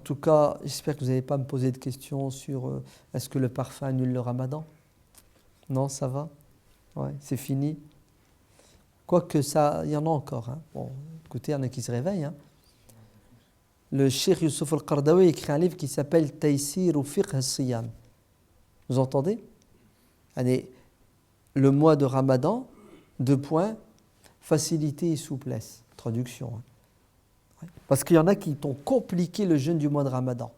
tout cas, j'espère que vous n'allez pas me poser de questions sur est-ce que le parfum annule le ramadan? Non, ça va? Ouais, c'est fini. Quoique ça, il y en a encore. Hein. Bon, écoutez, il y en a qui se réveillent. Hein. Le Cheikh Youssouf Al-Qardawi écrit un livre qui s'appelle Taysir ou Fiqh al-Siyam. Vous entendez? Allez, le mois de Ramadan, 2 points, facilité et souplesse. Traduction. Hein. Ouais. Parce qu'il y en a qui t'ont compliqué le jeûne du mois de Ramadan.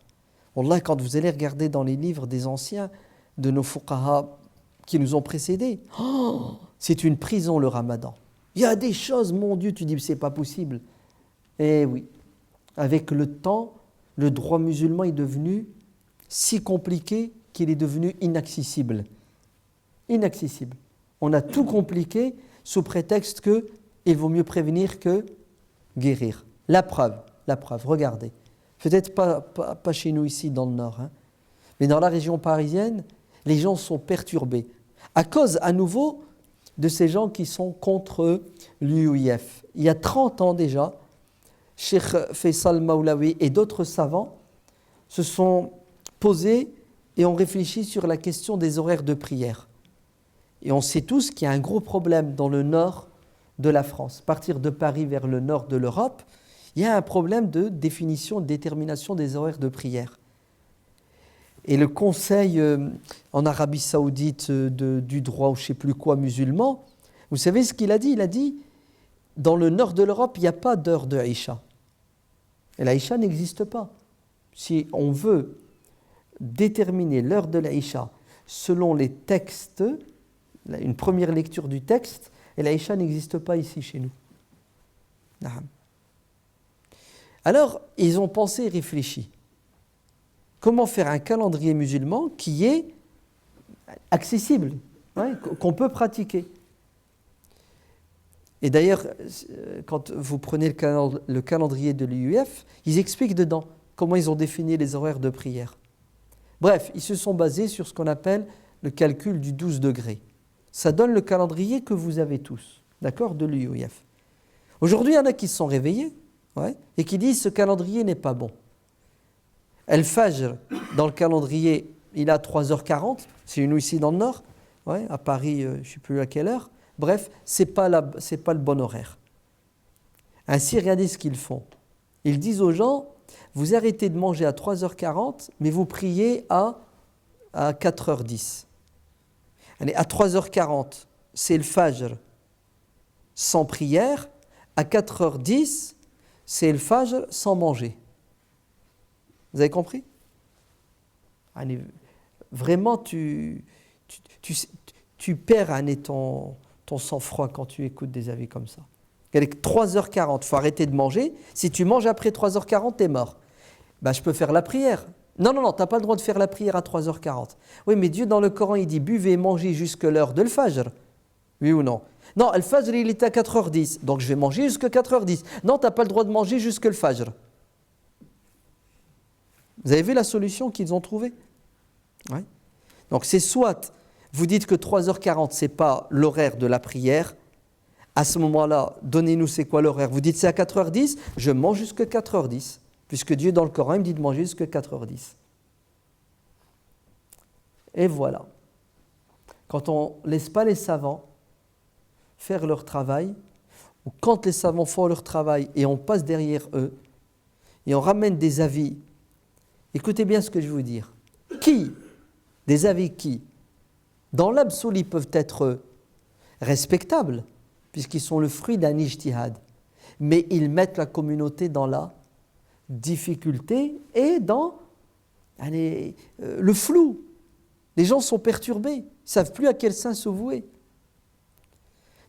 Wallah, quand vous allez regarder dans les livres des anciens, de nos fuqaha qui nous ont précédés, c'est une prison le Ramadan. Il y a des choses, mon Dieu, tu dis, c'est pas possible. Eh oui, avec le temps, le droit musulman est devenu si compliqué qu'il est devenu inaccessible. Inaccessible. On a tout compliqué sous prétexte qu'il vaut mieux prévenir que guérir. La preuve, regardez. Peut-être pas chez nous ici dans le Nord, hein, mais dans la région parisienne, les gens sont perturbés. À cause, à nouveau, de ces gens qui sont contre l'UIF. Il y a 30 ans déjà, Cheikh Faisal Maulawi et d'autres savants se sont posés et ont réfléchi sur la question des horaires de prière. Et on sait tous qu'il y a un gros problème dans le nord de la France. À partir de Paris vers le nord de l'Europe, il y a un problème de définition, de détermination des horaires de prière. Et le conseil en Arabie Saoudite du droit ou je ne sais plus quoi musulman, vous savez ce qu'il a dit? Il a dit, dans le nord de l'Europe, il n'y a pas d'heure de Aïcha. Et l'Aïcha n'existe pas. Si on veut déterminer l'heure de l'Aïcha selon les textes, une première lecture du texte, et l'Aïcha n'existe pas ici chez nous. Alors, ils ont pensé et réfléchi. Comment faire un calendrier musulman qui est accessible, hein, qu'on peut pratiquer. Et d'ailleurs, quand vous prenez le calendrier de l'UEF, ils expliquent dedans comment ils ont défini les horaires de prière. Bref, ils se sont basés sur ce qu'on appelle le calcul du 12 degrés. Ça donne le calendrier que vous avez tous, d'accord, de l'UEF. Aujourd'hui, il y en a qui se sont réveillés et qui disent ce calendrier n'est pas bon. El-Fajr, dans le calendrier, il a 3h40, c'est nous ici dans le Nord, à Paris, je ne sais plus à quelle heure. Bref, ce n'est pas le bon horaire. Ainsi, regardez ce qu'ils font. Ils disent aux gens, vous arrêtez de manger à 3h40, mais vous priez à 4h10. Allez, à 3h40, c'est le Fajr sans prière. À 4h10, c'est le Fajr sans manger. Vous avez compris? Allez, vraiment, tu perds ton sang-froid quand tu écoutes des avis comme ça. Avec 3h40, il faut arrêter de manger. Si tu manges après 3h40, tu es mort. Ben, je peux faire la prière. Non, tu n'as pas le droit de faire la prière à 3h40. Oui, mais Dieu dans le Coran, il dit buvez et mangez jusqu'à l'heure de l'Fajr. Oui ou non? Non, le Fajr, il est à 4h10, donc je vais manger jusqu'à 4h10. Non, tu n'as pas le droit de manger jusqu'à le Fajr. Vous avez vu la solution qu'ils ont trouvée? Oui. Donc c'est soit vous dites que 3h40, ce n'est pas l'horaire de la prière. À ce moment-là, donnez-nous c'est quoi l'horaire. Vous dites c'est à 4h10, je mange jusqu'à 4h10. Puisque Dieu dans le Coran, il me dit de manger jusqu'à 4h10. Et voilà. Quand on ne laisse pas les savants faire leur travail, ou quand les savants font leur travail et on passe derrière eux, et on ramène des avis, écoutez bien ce que je vais vous dire. Des avis qui, dans l'absolu, peuvent être respectables, puisqu'ils sont le fruit d'un ijtihad, mais ils mettent la communauté dans la difficulté et dans le flou. Les gens sont perturbés, ils ne savent plus à quel saint se vouer.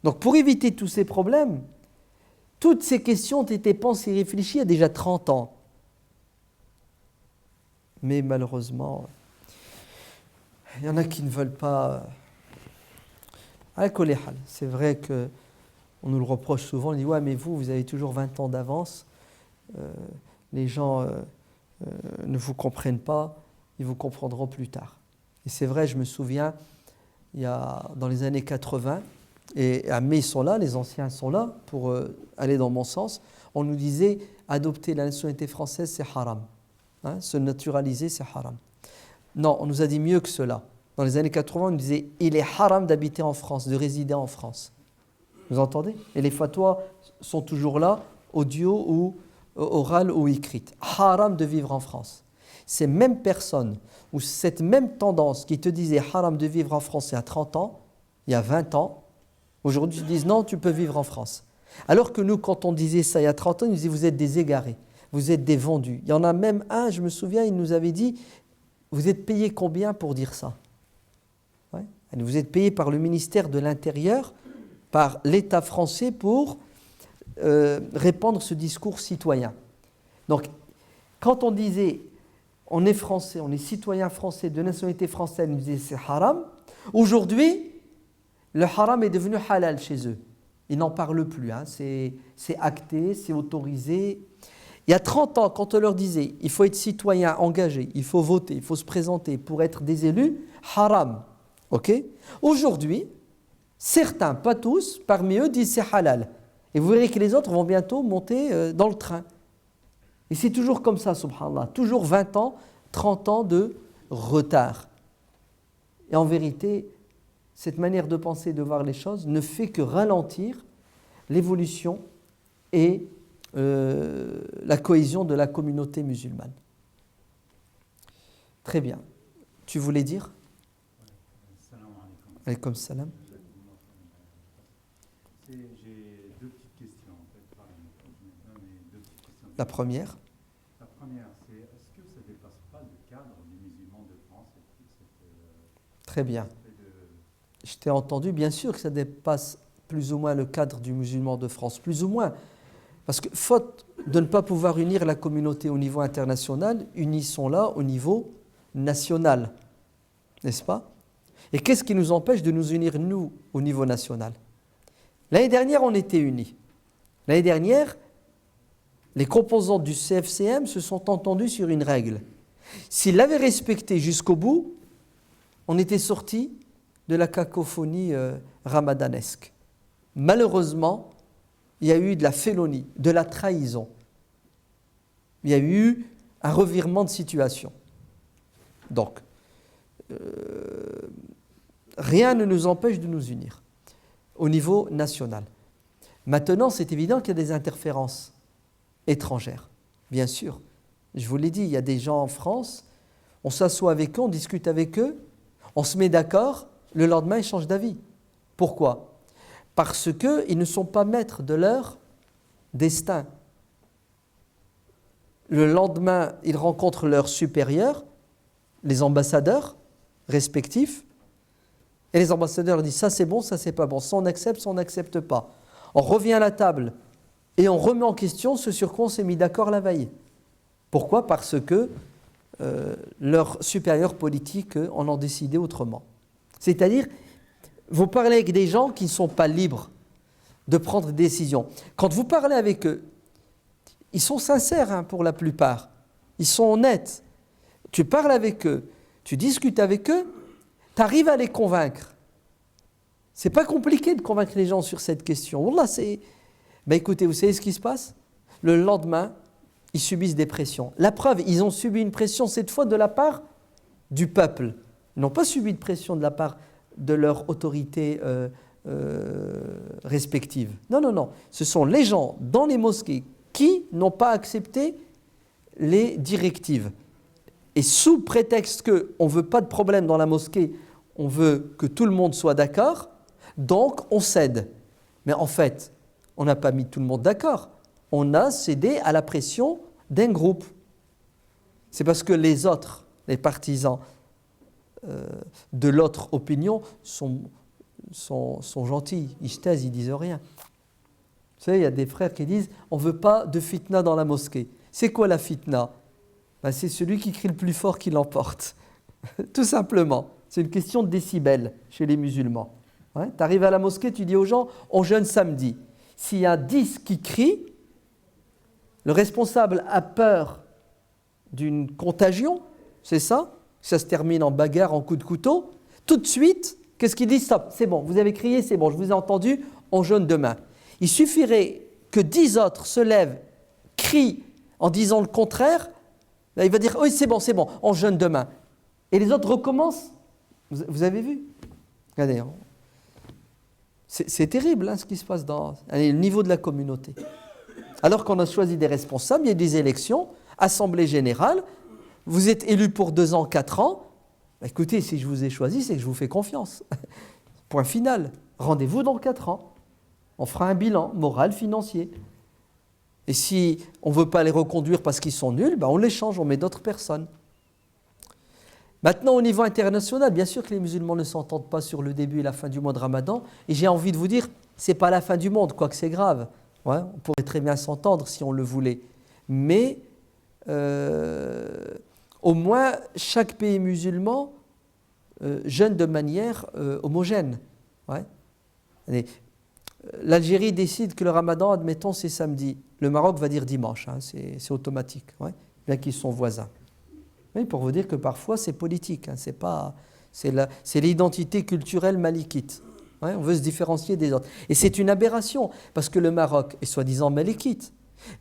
Donc pour éviter tous ces problèmes, toutes ces questions ont été pensées et réfléchies il y a déjà 30 ans. Mais malheureusement, il y en a qui ne veulent pas. C'est vrai qu'on nous le reproche souvent, on dit ouais mais vous avez toujours 20 ans d'avance, les gens ne vous comprennent pas, ils vous comprendront plus tard. Et c'est vrai, je me souviens, dans les années 80, mais ils sont là, les anciens sont là pour aller dans mon sens, on nous disait adopter la nationalité française c'est haram. Hein, se naturaliser, c'est haram. Non, on nous a dit mieux que cela. Dans les années 80, on nous disait il est haram d'habiter en France, de résider en France. Vous entendez? Et les fatwas sont toujours là, audio ou oral ou écrite. Haram de vivre en France. Ces mêmes personnes ou cette même tendance qui te disait haram de vivre en France il y a 30 ans, il y a 20 ans, aujourd'hui ils disent non, tu peux vivre en France. Alors que nous, quand on disait ça il y a 30 ans, ils nous disaient vous êtes des égarés, vous êtes des vendus. Il y en a même un, je me souviens, il nous avait dit vous êtes payé combien pour dire ça? Ouais. Vous êtes payé par le ministère de l'Intérieur, par l'État français pour répandre ce discours citoyen. Donc, quand on disait on est français, on est citoyen français, de nationalité française, on disait c'est haram. Aujourd'hui, le haram est devenu halal chez eux. Ils n'en parlent plus, hein. C'est acté, c'est autorisé. Il y a 30 ans, quand on leur disait il faut être citoyen engagé, il faut voter, il faut se présenter pour être des élus, haram. Okay? Aujourd'hui, certains, pas tous, parmi eux disent c'est halal. Et vous verrez que les autres vont bientôt monter dans le train. Et c'est toujours comme ça, subhanallah. Toujours 20 ans, 30 ans de retard. Et en vérité, cette manière de penser, de voir les choses, ne fait que ralentir l'évolution et la cohésion de la communauté musulmane. Très bien. Tu voulais dire? Salam alaikum. Alaykoum salam. J'ai deux petites questions en fait. La première? La première, c'est est-ce que ça ne dépasse pas le cadre des musulmans de France Très bien. Je t'ai entendu, bien sûr que ça dépasse plus ou moins le cadre du musulman de France, plus ou moins. Parce que faute de ne pas pouvoir unir la communauté au niveau international, unissons-la au niveau national, n'est-ce pas? Et qu'est-ce qui nous empêche de nous unir, nous, au niveau national? L'année dernière, on était unis. L'année dernière, les composants du CFCM se sont entendus sur une règle. S'ils l'avaient respectée jusqu'au bout, on était sortis de la cacophonie ramadanesque. Malheureusement, il y a eu de la félonie, de la trahison. Il y a eu un revirement de situation. Donc, rien ne nous empêche de nous unir au niveau national. Maintenant, c'est évident qu'il y a des interférences étrangères, bien sûr. Je vous l'ai dit, il y a des gens en France, on s'assoit avec eux, on discute avec eux, on se met d'accord, le lendemain, ils changent d'avis. Pourquoi ? Parce qu'ils ne sont pas maîtres de leur destin. Le lendemain, ils rencontrent leurs supérieurs, les ambassadeurs respectifs, et les ambassadeurs leur disent ça c'est bon, ça c'est pas bon, ça on accepte, ça on n'accepte pas. On revient à la table et on remet en question ce sur quoi on s'est mis d'accord la veille. Pourquoi ? Parce que leurs supérieurs politiques en ont décidé autrement. C'est-à-dire, vous parlez avec des gens qui ne sont pas libres de prendre des décisions. Quand vous parlez avec eux, ils sont sincères pour la plupart, ils sont honnêtes. Tu parles avec eux, tu discutes avec eux, tu arrives à les convaincre. C'est pas compliqué de convaincre les gens sur cette question. Wallah, écoutez, vous savez ce qui se passe ? Le lendemain, ils subissent des pressions. La preuve, ils ont subi une pression cette fois de la part du peuple. Ils n'ont pas subi de pression de la part de leur autorité respective. Non. Ce sont les gens dans les mosquées qui n'ont pas accepté les directives. Et sous prétexte qu'on ne veut pas de problème dans la mosquée, on veut que tout le monde soit d'accord, donc on cède. Mais en fait, on n'a pas mis tout le monde d'accord. On a cédé à la pression d'un groupe. C'est parce que les autres, les partisans de l'autre opinion sont gentils. Ils se taisent, ils ne disent rien. Vous savez, il y a des frères qui disent on ne veut pas de fitna dans la mosquée. C'est quoi la fitna ? C'est celui qui crie le plus fort qui l'emporte. Tout simplement. C'est une question de décibels chez les musulmans. Ouais, tu arrives à la mosquée, tu dis aux gens on jeûne samedi. S'il y a 10 qui crient, le responsable a peur d'une contagion, c'est ça ? Ça se termine en bagarre, en coup de couteau. Tout de suite, qu'est-ce qu'il dit ? Stop, c'est bon, vous avez crié, c'est bon, je vous ai entendu, on jeûne demain. Il suffirait que 10 autres se lèvent, crient en disant le contraire, Là, il va dire, oui, c'est bon, on jeûne demain. Et les autres recommencent. Vous avez vu? Regardez, c'est terrible hein, ce qui se passe dans le niveau de la communauté. Alors qu'on a choisi des responsables, il y a des élections, assemblée générale, vous êtes élu pour 2 ans, 4 ans. Bah, écoutez, si je vous ai choisi, c'est que je vous fais confiance. Point final. Rendez-vous dans 4 ans. On fera un bilan moral, financier. Et si on ne veut pas les reconduire parce qu'ils sont nuls, bah on les change, on met d'autres personnes. Maintenant, au niveau international, bien sûr que les musulmans ne s'entendent pas sur le début et la fin du mois de Ramadan. Et j'ai envie de vous dire, ce n'est pas la fin du monde, quoique c'est grave. Ouais, on pourrait très bien s'entendre si on le voulait. Mais au moins, chaque pays musulman jeûne de manière homogène. Ouais. Allez, l'Algérie décide que le Ramadan, admettons, c'est samedi. Le Maroc va dire dimanche, hein, c'est automatique, ouais, bien qu'ils sont voisins. Oui, pour vous dire que parfois c'est politique, hein, c'est l'identité culturelle malikite. Ouais, on veut se différencier des autres. Et c'est une aberration, parce que le Maroc est soi-disant malikite.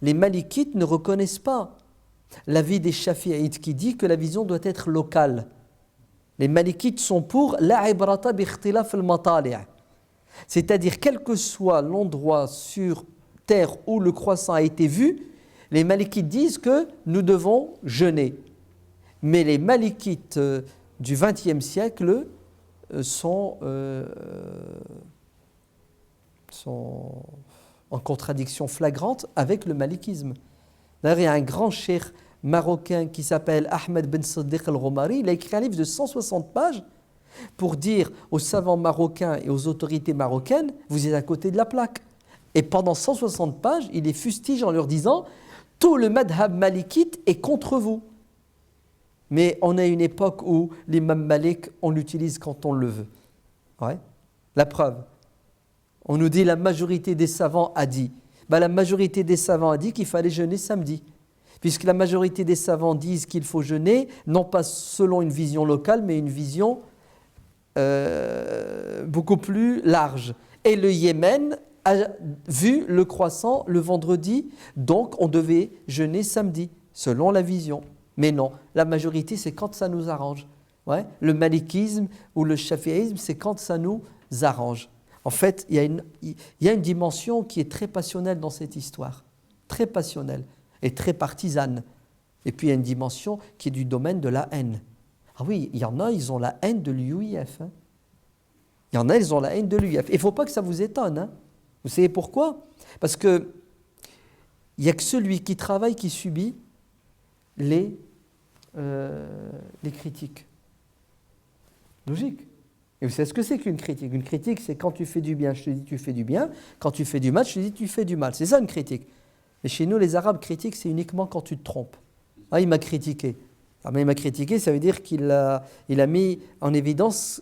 Les malikites ne reconnaissent pas l'avis des chafi'ites qui dit que la vision doit être locale. Les malikites sont pour la ibrata bi ikhtilaf al-matali'. C'est-à-dire, quel que soit l'endroit sur terre où le croissant a été vu, les malikites disent que nous devons jeûner. Mais les malikites du XXe siècle sont en contradiction flagrante avec le malikisme. D'ailleurs, il y a un grand cheikh marocain qui s'appelle Ahmed Ben Saddiq al-Ghomari, il a écrit un livre de 160 pages pour dire aux savants marocains et aux autorités marocaines, vous êtes à côté de la plaque. Et pendant 160 pages, il les fustige en leur disant, tout le madhab malikite est contre vous. Mais on a une époque où l'imam Malik, on l'utilise quand on le veut. Ouais. La preuve, on nous dit la majorité des savants a dit. La majorité des savants a dit qu'il fallait jeûner samedi. Puisque la majorité des savants disent qu'il faut jeûner, non pas selon une vision locale, mais une vision beaucoup plus large. Et le Yémen a vu le croissant le vendredi, donc on devait jeûner samedi, selon la vision. Mais non, la majorité, c'est quand ça nous arrange. Ouais. Le malikisme ou le chafiïsme, c'est quand ça nous arrange. En fait, il y a une dimension qui est très passionnelle dans cette histoire, très passionnelle et très partisane. Et puis il y a une dimension qui est du domaine de la haine. Ah oui, il y en a, ils ont la haine de l'UIF. Hein. Il y en a, ils ont la haine de l'UIF. Il ne faut pas que ça vous étonne. Hein. Vous savez pourquoi? Parce qu'il n'y a que celui qui travaille qui subit les critiques. Logique. Et vous savez ce que c'est qu'une critique? Une critique, c'est quand tu fais du bien, je te dis tu fais du bien. Quand tu fais du mal, je te dis tu fais du mal. C'est ça une critique. Mais chez nous, les Arabes, critiquent, c'est uniquement quand tu te trompes. Ah, il m'a critiqué. Ah, mais il m'a critiqué, ça veut dire qu'il a mis en évidence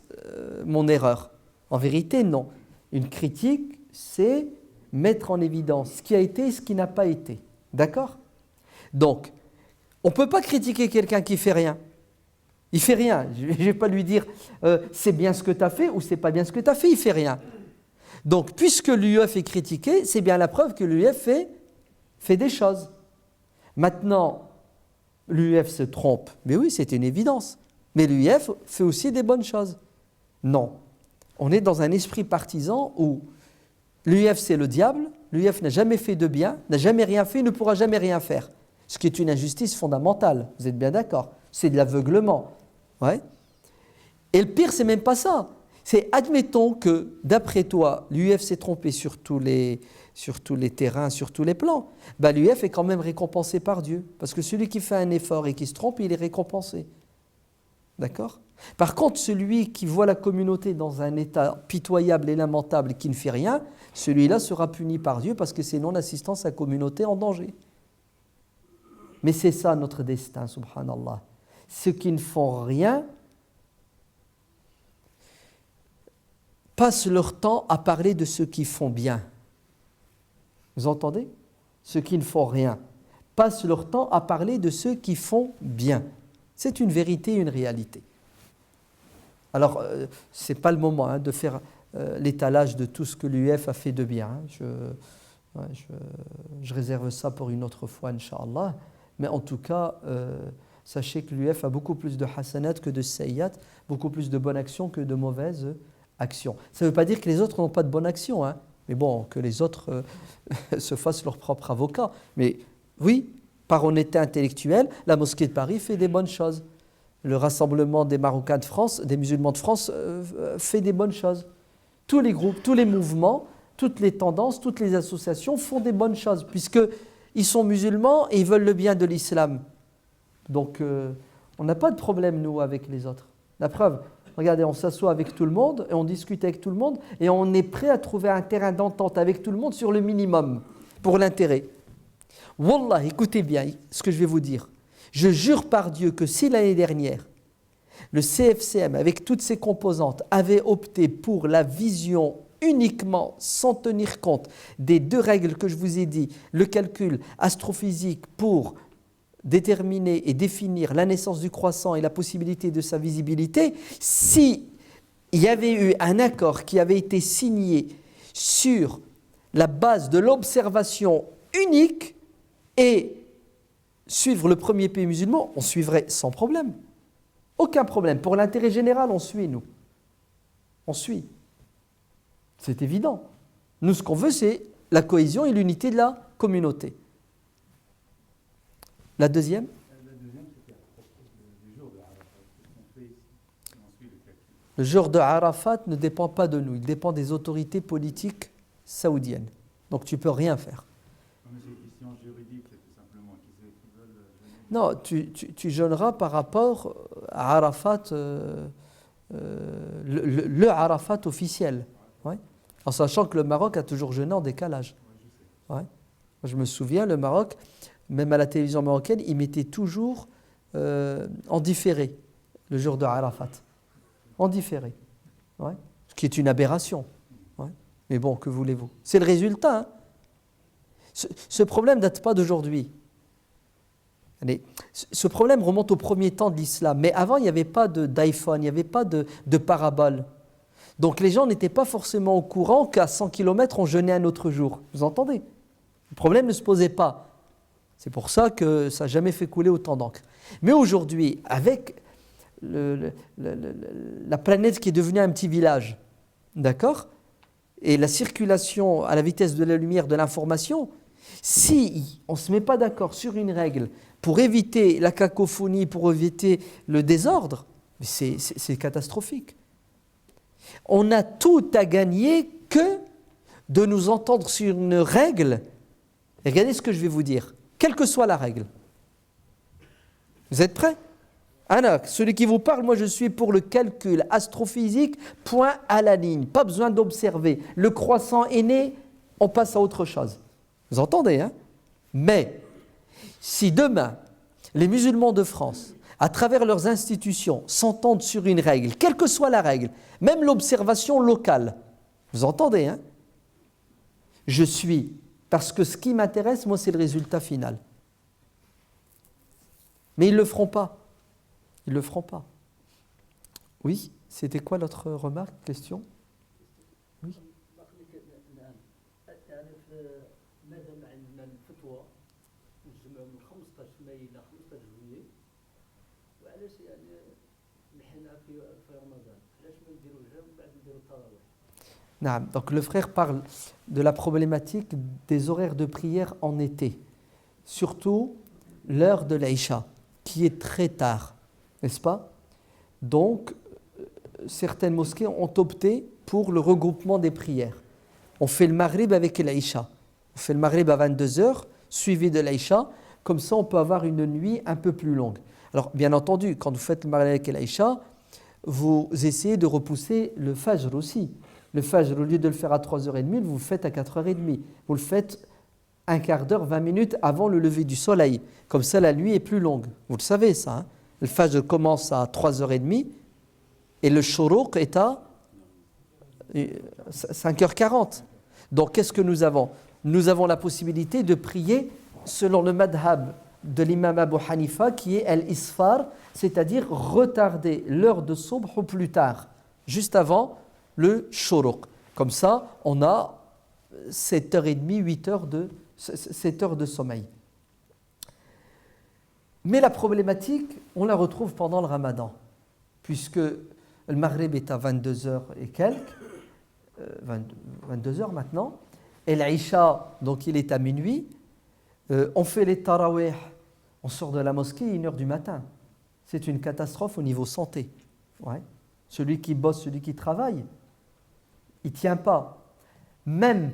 mon erreur. En vérité, non. Une critique, c'est mettre en évidence ce qui a été et ce qui n'a pas été. D'accord? Donc, on ne peut pas critiquer quelqu'un qui ne fait rien. Il ne fait rien. Je ne vais pas lui dire c'est bien ce que tu as fait ou c'est pas bien ce que tu as fait, il ne fait rien. Donc, puisque l'UEF est critiqué, c'est bien la preuve que l'UEF fait des choses. Maintenant, l'UEF se trompe. Mais oui, c'est une évidence. Mais l'UEF fait aussi des bonnes choses. Non. On est dans un esprit partisan où l'UEF c'est le diable, l'UEF n'a jamais fait de bien, n'a jamais rien fait, ne pourra jamais rien faire. Ce qui est une injustice fondamentale. Vous êtes bien d'accord? C'est de l'aveuglement. Ouais. Et le pire, c'est même pas ça. C'est, admettons que, d'après toi, l'UEF s'est trompé sur tous les terrains, sur tous les plans. L'UEF est quand même récompensé par Dieu. Parce que celui qui fait un effort et qui se trompe, il est récompensé. D'accord? Par contre, celui qui voit la communauté dans un état pitoyable et lamentable et qui ne fait rien, celui-là sera puni par Dieu parce que c'est non-assistance à la communauté en danger. Mais c'est ça notre destin, subhanallah. Ceux qui ne font rien passent leur temps à parler de ceux qui font bien. Vous entendez? Ceux qui ne font rien passent leur temps à parler de ceux qui font bien. C'est une vérité, une réalité. Alors, ce n'est pas le moment de faire l'étalage de tout ce que l'UEF a fait de bien. Je réserve ça pour une autre fois, Inch'Allah. Mais en tout cas, sachez que l'UF a beaucoup plus de hasanat que de sayyat, beaucoup plus de bonnes actions que de mauvaises actions. Ça ne veut pas dire que les autres n'ont pas de bonnes actions, hein, mais bon, que les autres se fassent leur propre avocat. Mais oui, par honnêteté intellectuelle, la mosquée de Paris fait des bonnes choses. Le rassemblement des Marocains de France, des musulmans de France, fait des bonnes choses. Tous les groupes, tous les mouvements, toutes les tendances, toutes les associations font des bonnes choses, puisqu'ils sont musulmans et ils veulent le bien de l'islam. Donc, on n'a pas de problème, nous, avec les autres. La preuve, regardez, on s'assoit avec tout le monde et on discute avec tout le monde et on est prêt à trouver un terrain d'entente avec tout le monde sur le minimum, pour l'intérêt. Wallah, écoutez bien ce que je vais vous dire. Je jure par Dieu que si l'année dernière, le CFCM, avec toutes ses composantes, avait opté pour la vision uniquement sans tenir compte des deux règles que je vous ai dit, le calcul astrophysique pour déterminer et définir la naissance du croissant et la possibilité de sa visibilité, si il y avait eu un accord qui avait été signé sur la base de l'observation unique et suivre le premier pays musulman, on suivrait sans problème. Aucun problème. Pour l'intérêt général, on suit, nous. On suit. C'est évident. Nous, ce qu'on veut, c'est la cohésion et l'unité de la communauté. La deuxième ? La deuxième, c'était à propos du jour de Arafat. Qu'est-ce qu'on fait ici si on suit le calcul? Le jour de Arafat ne dépend pas de nous, il dépend des autorités politiques saoudiennes. Donc tu ne peux rien faire. Comme c'est une question juridique, c'est tout simplement qui veulent jeûner. Non, tu jeûneras par rapport à Arafat, le Arafat officiel. Ouais. En sachant que le Maroc a toujours jeûné en décalage. Ouais. Je me souviens, le Maroc, même à la télévision marocaine, il mettait toujours en différé le jour de Arafat. En différé. Ouais. Ce qui est une aberration. Ouais. Mais bon, que voulez-vous? C'est le résultat. Hein. Ce problème ne date pas d'aujourd'hui. Ce problème remonte au premier temps de l'islam. Mais avant, il n'y avait pas d'iPhone, il n'y avait pas de parabole. Donc les gens n'étaient pas forcément au courant qu'à 100 km, on jeûnait un autre jour. Vous entendez? Le problème ne se posait pas. C'est pour ça que ça n'a jamais fait couler autant d'encre. Mais aujourd'hui, avec la planète qui est devenue un petit village, d'accord? Et la circulation à la vitesse de la lumière de l'information, si on ne se met pas d'accord sur une règle pour éviter la cacophonie, pour éviter le désordre, c'est catastrophique. On n'a tout à gagner que de nous entendre sur une règle. Et regardez ce que je vais vous dire, quelle que soit la règle. Vous êtes prêts? Anna, celui qui vous parle, moi je suis pour le calcul astrophysique, point à la ligne, pas besoin d'observer. Le croissant est né, on passe à autre chose. Vous entendez, hein? Mais si demain, les musulmans de France, à travers leurs institutions, s'entendent sur une règle, quelle que soit la règle, même l'observation locale, vous entendez, hein? Je suis, parce que ce qui m'intéresse, moi, c'est le résultat final. Mais ils ne le feront pas. Ils ne le feront pas. Oui, c'était quoi l'autre remarque, question? Oui. Donc le frère parle de la problématique des horaires de prière en été, surtout l'heure de l'Aïcha, qui est très tard, n'est-ce pas? Donc, certaines mosquées ont opté pour le regroupement des prières. On fait le Maghrib avec l'Aïcha. On fait le Maghrib à 22h, suivi de l'Aïcha, comme ça on peut avoir une nuit un peu plus longue. Alors, bien entendu, quand vous faites le Maghrib avec l'Aïcha, vous essayez de repousser le Fajr aussi. Le Fajr, au lieu de le faire à 3h30, vous le faites à 4h30. Vous le faites un quart d'heure, 20 minutes avant le lever du soleil. Comme ça, la nuit est plus longue. Vous le savez, ça. Hein? Le Fajr commence à 3h30 et le Shuruq est à 5h40. Donc, qu'est-ce que nous avons? Nous avons la possibilité de prier selon le madhab de l'imam Abu Hanifa qui est al-isfar, c'est-à-dire retarder l'heure de Subh au plus tard, juste avant le Shuruq. Comme ça, on a 7h30, 8 heures 7 heures de sommeil. Mais la problématique, on la retrouve pendant le ramadan, puisque le Maghreb est à 22h et quelques, 22h maintenant, et l'Aïcha, donc il est à minuit, on fait les tarawih, on sort de la mosquée à 1h du matin. C'est une catastrophe au niveau santé. Ouais. Celui qui bosse, celui qui travaille, il ne tient pas. Même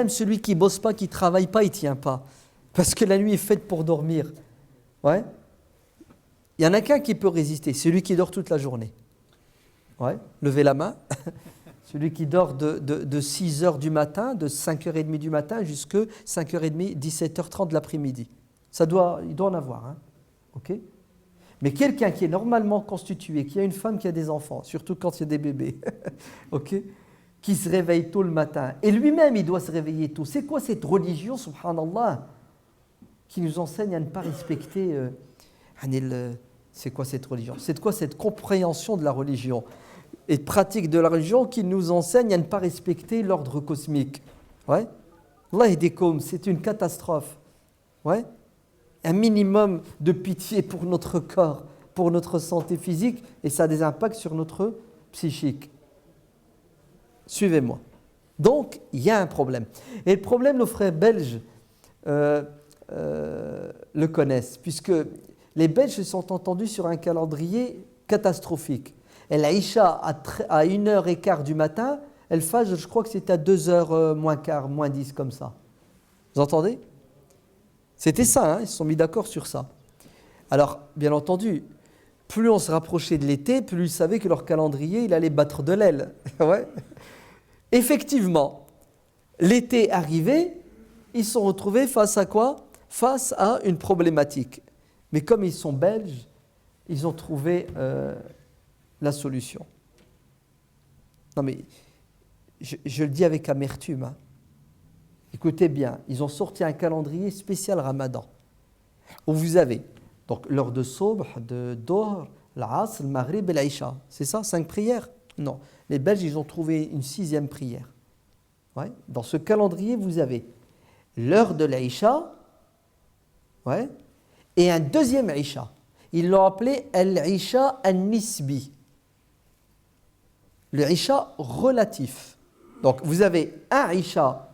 celui qui ne bosse pas, qui ne travaille pas, il ne tient pas. Parce que la nuit est faite pour dormir. Ouais. Il n'y en a qu'un qui peut résister, celui qui dort toute la journée. Ouais. Levez la main. Celui qui dort de 6h du matin, de 5h30 du matin jusqu'à 5h30, 17h30 de l'après-midi. Il doit en avoir. Hein. Okay. Mais quelqu'un qui est normalement constitué, qui a une femme, qui a des enfants, surtout quand il y a des bébés, okay, qui se réveille tôt le matin, et lui-même il doit se réveiller tôt. C'est quoi cette religion, subhanallah, qui nous enseigne à ne pas respecter c'est quoi cette religion? C'est quoi cette compréhension de la religion et pratique de la religion qui nous enseigne à ne pas respecter l'ordre cosmique? Ouais. Allah yahdikum, c'est une catastrophe. Ouais. Un minimum de pitié pour notre corps, pour notre santé physique, et ça a des impacts sur notre psychique. Suivez-moi. Donc, il y a un problème. Et le problème, nos frères belges le connaissent, puisque les Belges se sont entendus sur un calendrier catastrophique. Et l'Aïcha, à 1h15 du matin, elle Fajr, je crois que c'était à 2h moins quart, moins 10, comme ça. Vous entendez ? C'était ça, hein, ils se sont mis d'accord sur ça. Alors, bien entendu, plus on se rapprochait de l'été, plus ils savaient que leur calendrier, il allait battre de l'aile. Ouais. Effectivement, l'été arrivé, ils se sont retrouvés face à quoi? Face à une problématique. Mais comme ils sont belges, ils ont trouvé la solution. Non mais, je le dis avec amertume, hein. Écoutez bien, ils ont sorti un calendrier spécial Ramadan, où vous avez donc l'heure de Sobh, de Dohr, l'Asr, le Maghrib et l'Aïcha. C'est ça, 5 prières? Non. Les Belges, ils ont trouvé une 6e prière. Ouais. Dans ce calendrier, vous avez l'heure de l'Aïcha, ouais, et un 2e Aïcha. Ils l'ont appelé Al-Aïcha An-Nisbi. Le Aïcha relatif. Donc, vous avez un Aïcha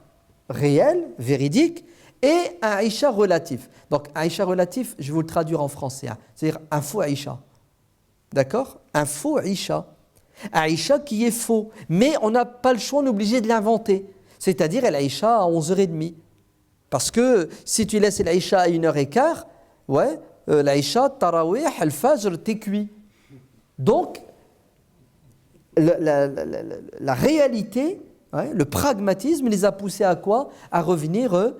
réel, véridique, et un Aïcha relatif. Donc, un Aïcha relatif, je vais vous le traduire en français, hein, c'est-à-dire un faux Aïcha. D'accord? Un faux Aïcha. Un Aïcha qui est faux. Mais on n'a pas le choix, on est obligé de l'inventer. C'est-à-dire l'Aïcha à 11h30. Parce que si tu laisses l'Aïcha à 1h15, ouais, l'Aïcha, Tarawih, Al-Fajr, t'es cuit. Donc, la réalité, ouais, le pragmatisme les a poussés à quoi? À revenir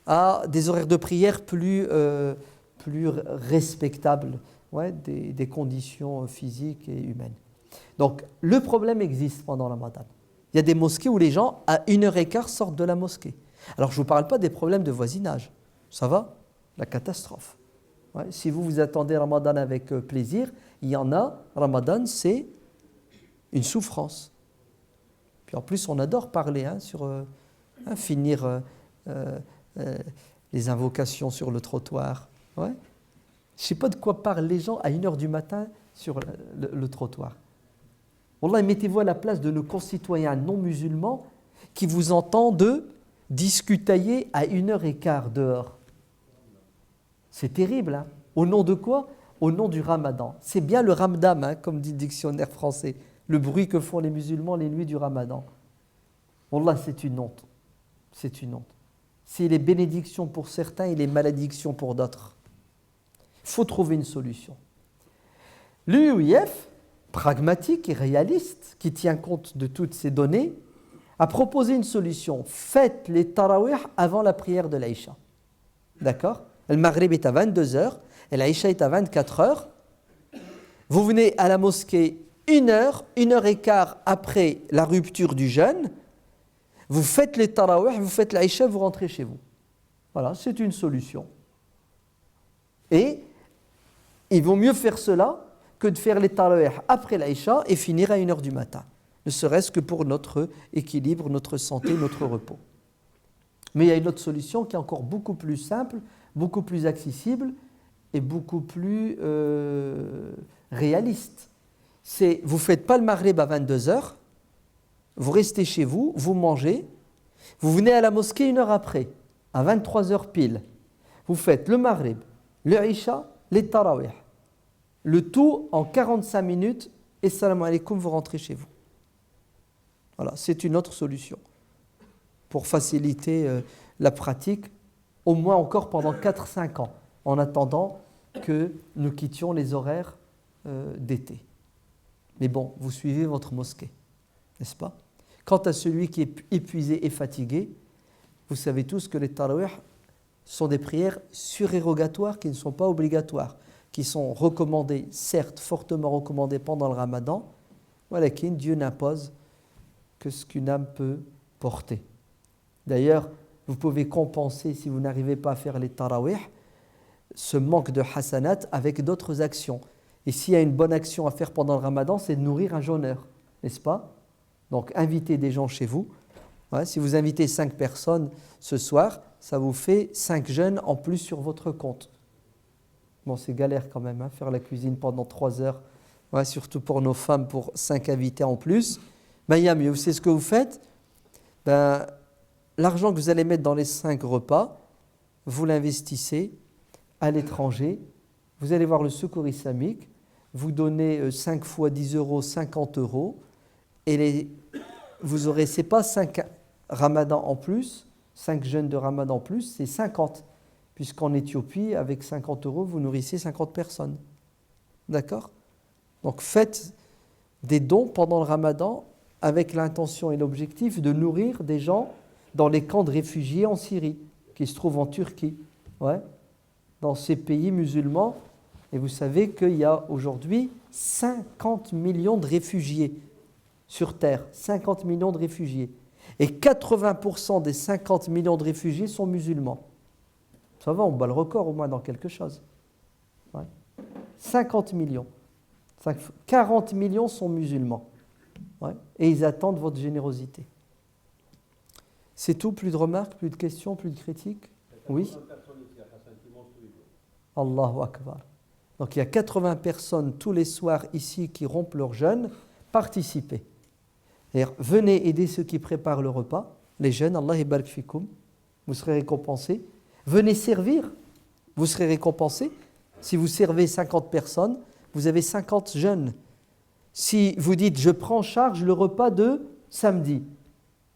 à des horaires de prière plus respectables, ouais, des conditions physiques et humaines. Donc, le problème existe pendant le Ramadan. Il y a des mosquées où les gens, à 1h15, sortent de la mosquée. Alors, je ne vous parle pas des problèmes de voisinage. Ça va? La catastrophe. Ouais, si vous attendez Ramadan avec plaisir, il y en a, Ramadan, c'est une souffrance. Puis en plus, on adore parler sur finir les invocations sur le trottoir. Ouais. Je ne sais pas de quoi parlent les gens à 1h du matin sur le trottoir. Wallah, mettez-vous à la place de nos concitoyens non musulmans qui vous entendent discutailler à 1h15 dehors. C'est terrible. Hein. Au nom de quoi? Au nom du Ramadan. C'est bien le Ramdam, hein, comme dit le dictionnaire français. Le bruit que font les musulmans les nuits du Ramadan. Wallah, c'est une honte. C'est une honte. C'est les bénédictions pour certains et les malédictions pour d'autres. Il faut trouver une solution. L'UIF, pragmatique et réaliste, qui tient compte de toutes ces données, a proposé une solution. Faites les tarawih avant la prière de l'Aïcha. D'accord? Le Maghrib est à 22h et l'Aïcha est à 24h. Vous venez à la mosquée 1h15 après la rupture du jeûne. Vous faites les tarawih, vous faites l'Aïcha, vous rentrez chez vous. Voilà, c'est une solution. Et il vaut mieux faire cela que de faire les tarawih après l'Aïcha et finir à 1h du matin. Ne serait-ce que pour notre équilibre, notre santé, notre repos. Mais il y a une autre solution qui est encore beaucoup plus simple, beaucoup plus accessible est beaucoup plus réaliste. Vous ne faites pas le maghrib à 22h, vous restez chez vous, vous mangez, vous venez à la mosquée 1 heure après, à 23h pile. Vous faites le maghrib, le isha, les tarawih. Le tout en 45 minutes, et salam alaikum, vous rentrez chez vous. Voilà, c'est une autre solution pour faciliter la pratique, au moins encore pendant 4-5 ans, en attendant que nous quittions les horaires d'été. Mais bon, vous suivez votre mosquée, n'est-ce pas? Quant à celui qui est épuisé et fatigué, vous savez tous que les tarawih sont des prières surérogatoires qui ne sont pas obligatoires, qui sont recommandées, certes fortement recommandées pendant le ramadan, mais Dieu n'impose que ce qu'une âme peut porter. D'ailleurs, vous pouvez compenser, si vous n'arrivez pas à faire les tarawih, ce manque de hasanat avec d'autres actions. Et s'il y a une bonne action à faire pendant le ramadan, c'est de nourrir un jeûneur, n'est-ce pas? Donc, invitez des gens chez vous. Ouais, si vous invitez 5 personnes ce soir, ça vous fait 5 jeûnes en plus sur votre compte. Bon, c'est galère quand même, faire la cuisine pendant 3 heures, ouais, surtout pour nos femmes, pour 5 invités en plus. Ben, il y a mieux. Vous savez ce que vous faites? Ben, l'argent que vous allez mettre dans les 5 repas, vous l'investissez à l'étranger. Vous allez voir le secours islamique, vous donnez 5 fois 10 euros, 50 euros, et vous aurez, c'est pas 5 ramadans en plus, 5 jeûnes de ramadan en plus, c'est 50. Puisqu'en Éthiopie, avec 50 euros, vous nourrissez 50 personnes. D'accord? Donc faites des dons pendant le ramadan avec l'intention et l'objectif de nourrir des gens dans les camps de réfugiés en Syrie, qui se trouvent en Turquie, ouais, dans ces pays musulmans. Et vous savez qu'il y a aujourd'hui 50 millions de réfugiés sur Terre, 50 millions de réfugiés. Et 80% des 50 millions de réfugiés sont musulmans. Ça va, on bat le record au moins dans quelque chose. Ouais. 50 millions. 40 millions sont musulmans. Ouais. Et ils attendent votre générosité. C'est tout? Plus de remarques, plus de questions, plus de critiques? Oui. Allahu Akbar. Donc il y a 80 personnes tous les soirs ici qui rompent leur jeûne. Participez. C'est-à-dire, venez aider ceux qui préparent le repas, les jeunes, Allah yabarak fikoum, vous serez récompensés. Venez servir, vous serez récompensés. Si vous servez 50 personnes, vous avez 50 jeunes. Si vous dites, je prends en charge le repas de samedi,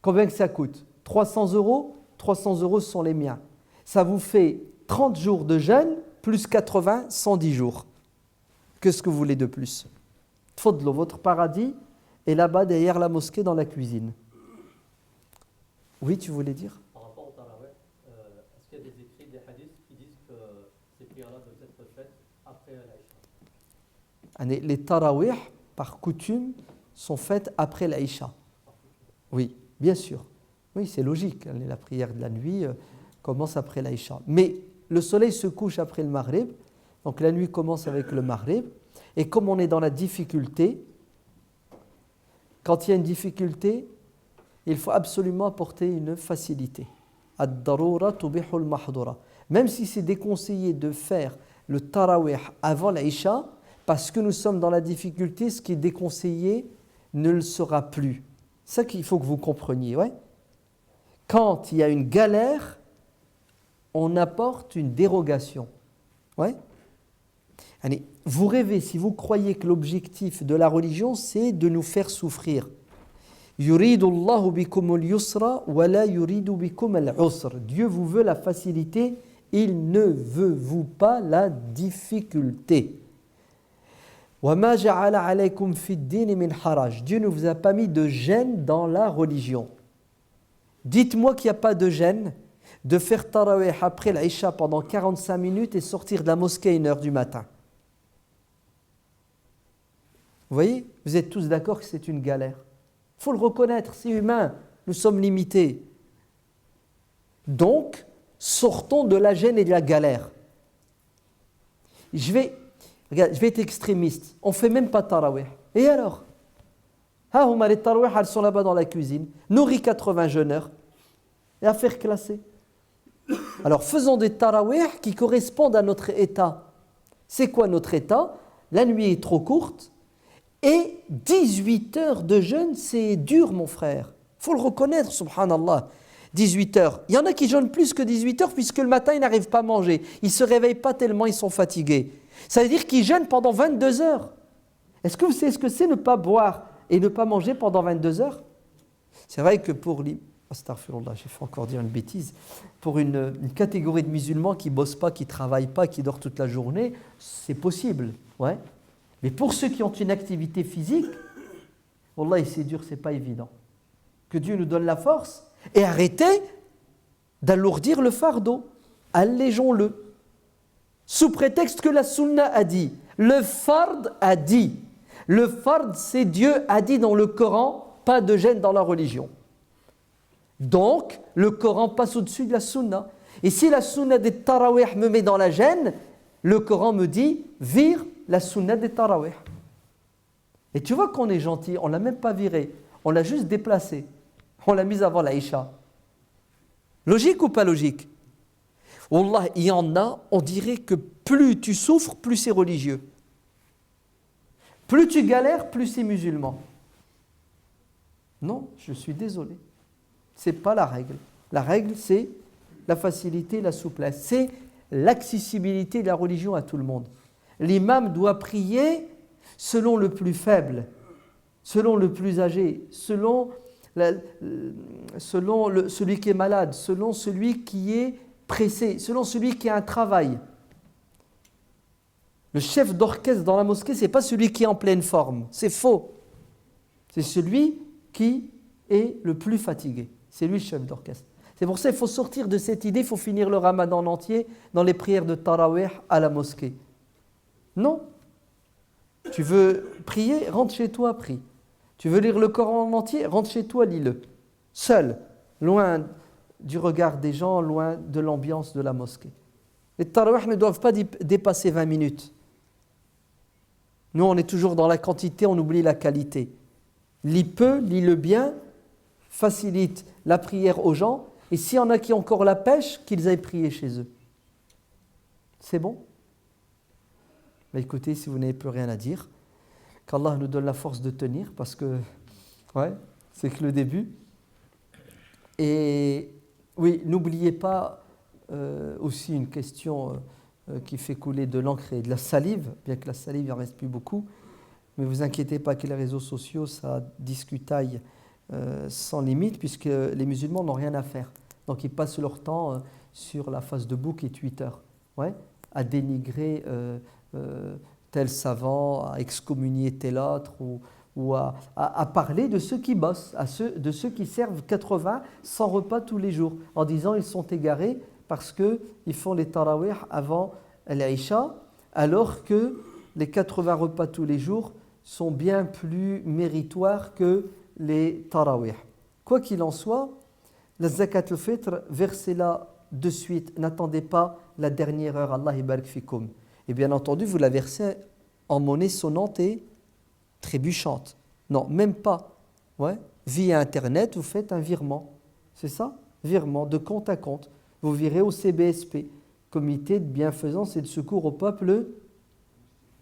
combien que ça coûte? 300 euros? 300 euros, ce sont les miens. Ça vous fait 30 jours de jeûne, plus 80, 110 jours. Qu'est-ce que vous voulez de plus? Fadlo, votre paradis est là-bas derrière la mosquée dans la cuisine. Oui, tu voulais dire? Par rapport au tarawih, est-ce qu'il y a des écrits, des hadiths qui disent que ces prières-là doivent être faites après l'Aïcha? Les tarawih, par coutume, sont faites après l'Aïcha. Oui, bien sûr. Oui, c'est logique. La prière de la nuit commence après l'Aïcha. Mais le soleil se couche après le Maghrib, donc la nuit commence avec le Maghrib. Et comme on est dans la difficulté, quand il y a une difficulté, il faut absolument apporter une facilité. Ad-darura tubihul mahdura. Même si c'est déconseillé de faire le tarawih avant l'Aïcha, parce que nous sommes dans la difficulté, ce qui est déconseillé ne le sera plus. C'est ça qu'il faut que vous compreniez. Ouais? Quand il y a une galère, on apporte une dérogation. Ouais? Allez, vous rêvez, si vous croyez que l'objectif de la religion, c'est de nous faire souffrir. Yuridu Allahu bikumul yusra wa la yuridu bikum al-usr. Dieu vous veut la facilité, il ne veut vous pas la difficulté. Wa ma ja'ala alaykum fi ad-din min haraj. Dieu ne vous a pas mis de gêne dans la religion. Dites-moi qu'il n'y a pas de gêne de faire tarawih après l'Aïcha pendant 45 minutes et sortir de la mosquée à 1h du matin. Vous voyez, vous êtes tous d'accord que c'est une galère. Il faut le reconnaître, c'est humain, nous sommes limités. Donc, sortons de la gêne et de la galère. Je vais être extrémiste, on ne fait même pas tarawih. Et alors? Les tarawih, elles sont là-bas dans la cuisine, nourris 80 jeûneurs et à faire classer. Alors faisons des tarawih qui correspondent à notre état. C'est quoi notre état? La nuit est trop courte et 18 heures de jeûne, c'est dur, mon frère. Il faut le reconnaître, subhanallah. 18 heures. Il y en a qui jeûnent plus que 18 heures puisque le matin, ils n'arrivent pas à manger. Ils ne se réveillent pas tellement ils sont fatigués. Ça veut dire qu'ils jeûnent pendant 22 heures. Est-ce que vous savez ce que c'est ne pas boire et ne pas manger pendant 22 heures? C'est vrai que pour Astaghfirullah, j'ai fait encore dire une bêtise. Pour une catégorie de musulmans qui ne bossent pas, qui ne travaillent pas, qui dorment toute la journée, c'est possible. Ouais. Mais pour ceux qui ont une activité physique, Wallah, c'est dur, c'est pas évident. Que Dieu nous donne la force et arrêtez d'alourdir le fardeau. Allégeons-le. Sous prétexte que la sunna a dit, le fard a dit. Le fard, c'est Dieu a dit dans le Coran, pas de gêne dans la religion. Donc, le Coran passe au-dessus de la sunna. Et si la sunna des tarawih me met dans la gêne, le Coran me dit, vire la sunna des tarawih. Et tu vois qu'on est gentil, on ne l'a même pas viré, on l'a juste déplacé. On l'a mise avant l'Aïcha. Logique ou pas logique? Wallah, il y en a, on dirait que plus tu souffres, plus c'est religieux. Plus tu galères, plus c'est musulman. Non, je suis désolé. Ce n'est pas la règle. La règle, c'est la facilité, la souplesse. C'est l'accessibilité de la religion à tout le monde. L'imam doit prier selon le plus faible, selon le plus âgé, selon celui qui est malade, selon celui qui est pressé, selon celui qui a un travail. Le chef d'orchestre dans la mosquée, ce n'est pas celui qui est en pleine forme, c'est faux. C'est celui qui est le plus fatigué, c'est lui le chef d'orchestre. C'est pour ça qu'il faut sortir de cette idée, il faut finir le ramadan en entier dans les prières de tarawih à la mosquée. Non. Tu veux prier, rentre chez toi, prie. Tu veux lire le Coran en entier, rentre chez toi, lis-le. Seul, loin du regard des gens, loin de l'ambiance de la mosquée. Les tarawih ne doivent pas dépasser 20 minutes. Nous, on est toujours dans la quantité, on oublie la qualité. Lis peu, lis-le bien, facilite la prière aux gens, et s'il y en a qui ont encore la pêche, qu'ils aillent prier chez eux. C'est bon? Mais écoutez, si vous n'avez plus rien à dire, qu'Allah nous donne la force de tenir, parce que, ouais, c'est que le début. Et oui, n'oubliez pas aussi une question qui fait couler de l'encre et de la salive, bien que la salive, il n'en reste plus beaucoup. Mais vous inquiétez pas que les réseaux sociaux, ça discutaille sans limite, puisque les musulmans n'ont rien à faire. Donc ils passent leur temps sur la Facebook et Twitter, ouais, à dénigrer tel savant, à excommunier tel autre, ou à parler de ceux qui bossent, de ceux qui servent 80, 100 repas tous les jours, en disant ils sont égarés parce qu'ils font les tarawih avant l'Aïcha, alors que les 80 repas tous les jours sont bien plus méritoires que les tarawih. Quoi qu'il en soit, la zakat al-fitr, versez-la de suite, n'attendez pas la dernière heure, Allah barik fikoum. Et bien entendu, vous la versez en monnaie sonnante et trébuchante. Non, même pas. Ouais. Via Internet, vous faites un virement. C'est ça? Virement de compte à compte. Vous virez au CBSP, Comité de bienfaisance et de secours au peuple.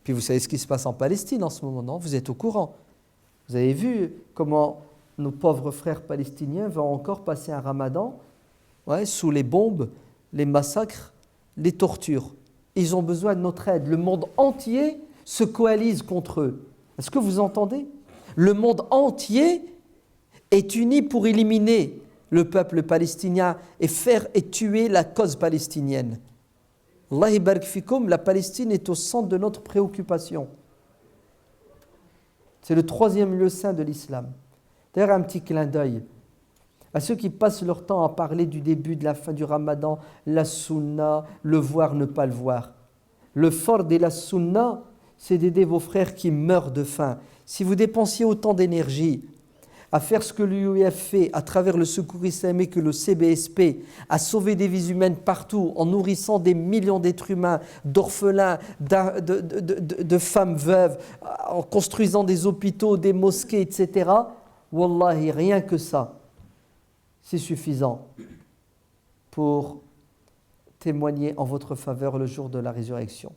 Puis vous savez ce qui se passe en Palestine en ce moment, non? Vous êtes au courant. Vous avez vu comment nos pauvres frères palestiniens vont encore passer un ramadan, ouais, sous les bombes, les massacres, les tortures. Ils ont besoin de notre aide. Le monde entier se coalise contre eux. Est-ce que vous entendez? Le monde entier est uni pour éliminer le peuple palestinien et tuer la cause palestinienne. Allah barik fikoum, la Palestine est au centre de notre préoccupation. C'est le 3e lieu saint de l'islam. D'ailleurs, un petit clin d'œil à ceux qui passent leur temps à parler du début, de la fin du ramadan, la sunna, le voir, ne pas le voir. Le fard de la sunna, c'est d'aider vos frères qui meurent de faim. Si vous dépensiez autant d'énergie à faire ce que l'UEF fait à travers le secours islamique, le CBSP, à sauver des vies humaines partout, en nourrissant des millions d'êtres humains, d'orphelins, de femmes veuves, en construisant des hôpitaux, des mosquées, etc., wallahi, rien que ça, c'est suffisant pour témoigner en votre faveur le jour de la résurrection.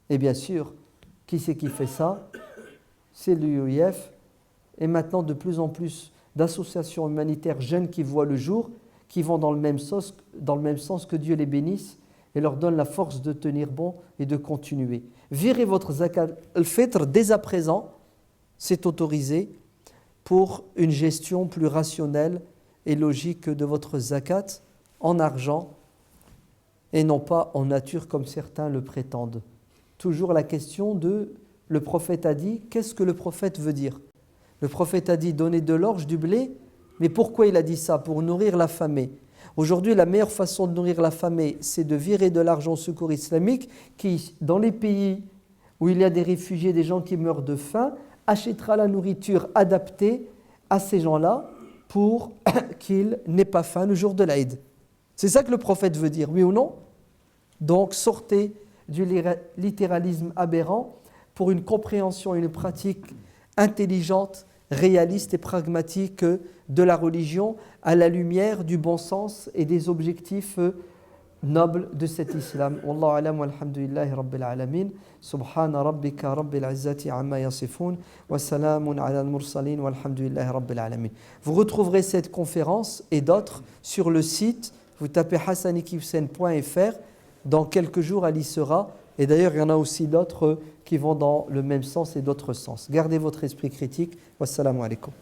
Et bien sûr, qui c'est qui fait ça? C'est l'UEF. Et maintenant, de plus en plus d'associations humanitaires jeunes qui voient le jour, qui vont dans le même sens, que Dieu les bénisse et leur donne la force de tenir bon et de continuer. Virez votre zakat al-fitr dès à présent, c'est autorisé pour une gestion plus rationnelle et logique de votre zakat en argent et non pas en nature comme certains le prétendent. Toujours la question de, le prophète a dit, qu'est-ce que le prophète veut dire? Le prophète a dit donner de l'orge, du blé, mais pourquoi il a dit ça? Pour nourrir l'affamé. Aujourd'hui, la meilleure façon de nourrir l'affamé, c'est de virer de l'argent au secours islamique qui, dans les pays où il y a des réfugiés, des gens qui meurent de faim, achètera la nourriture adaptée à ces gens-là pour qu'ils n'aient pas faim le jour de l'Aïd. C'est ça que le prophète veut dire, oui ou non? Donc sortez du littéralisme aberrant pour une compréhension et une pratique intelligente, réaliste et pragmatique de la religion à la lumière du bon sens et des objectifs nobles de cet islam. Wallahu alam walhamdulillahi rabbil alamin. Subhana rabbika rabbil izzati amma yasifun wa salamun ala al-mursalin walhamdulillahi rabbil alamin. Vous retrouverez cette conférence et d'autres sur le site. Vous tapez hassanikifsen.fr. Dans quelques jours, elle y sera. Et d'ailleurs, il y en a aussi d'autres qui vont dans le même sens et d'autres sens. Gardez votre esprit critique. Wassalamu alaikum.